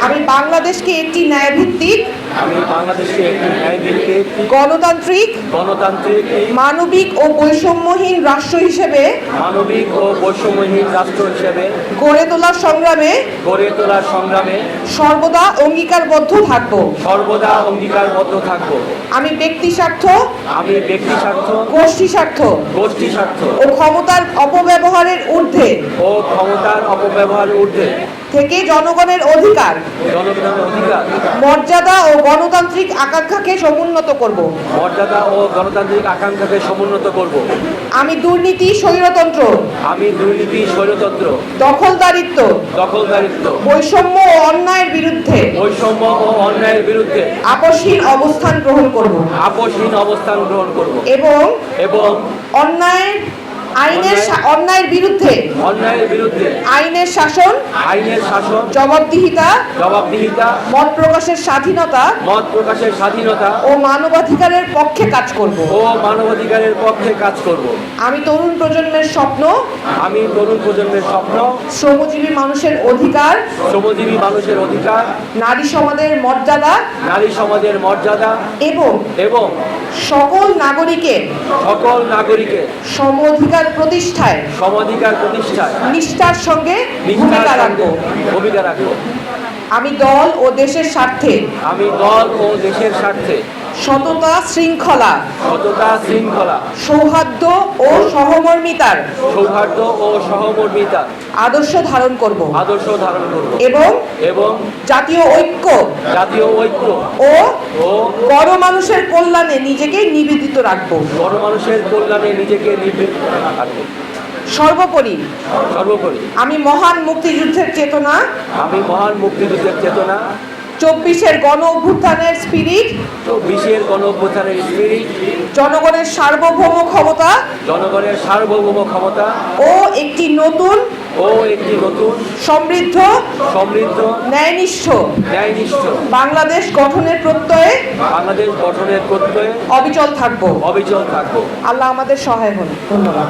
আমি বাংলাদেশকে একটি ন্যায়ভিত্তিক গণতান্ত্রিক মানবিক ও বৈষম্যহীন রাষ্ট্র হিসেবে গড়ে তোলার সংগ্রামে সর্বদা অঙ্গীকারবদ্ধ থাকব। আমি ব্যক্তি স্বার্থ গোষ্ঠী স্বার্থ ও ক্ষমতার অপব্যবহারের ঊর্ধ্বে থেকে জনগণের অধিকার মর্যাদা ও গণতান্ত্রিক আকাঙ্ক্ষাকে সমুন্নত করব। আমি দুর্নীতি স্বৈরতন্ত্র দখলদারিত্ব বৈষম্য ও অন্যায়ের বিরুদ্ধে আপসহীন অবস্থান গ্রহণ করব এবং অন্যায়ের বিরুদ্ধে আইনের শাসন জবাবদিহিতা মত প্রকাশের স্বাধীনতা ও মানবাধিকারের পক্ষে কাজ করব। আমি তরুণ প্রজন্মের স্বপ্ন শ্রমজীবী মানুষের অধিকার নারী সমাজের মর্যাদা এবং সকল নাগরিকের সম অধিকার প্রতিষ্ঠায় নিষ্ঠার সঙ্গে ভূমিকা রাখব। আমি দল ও দেশের স্বার্থে সততা শৃঙ্খলা সৌহার্দ্য ও সহমর্মিতার আদর্শ ধারণ করব এবং জাতীয় ঐক্য ও গণমানুষের কল্যাণে নিজেকে নিবেদিত রাখব। সর্বোপরি আমি মহান মুক্তিযুদ্ধের চেতনা 24-এর গণ অভ্যুত্থানের স্পিরিট জনগণের সার্বভৌম ক্ষমতা ও একটি নতুন সমৃদ্ধ ন্যায়নিষ্ঠ বাংলাদেশ গঠনের প্রত্যয়ে অবিচল থাকব। আল্লাহ আমাদের সহায় হন। ধন্যবাদ।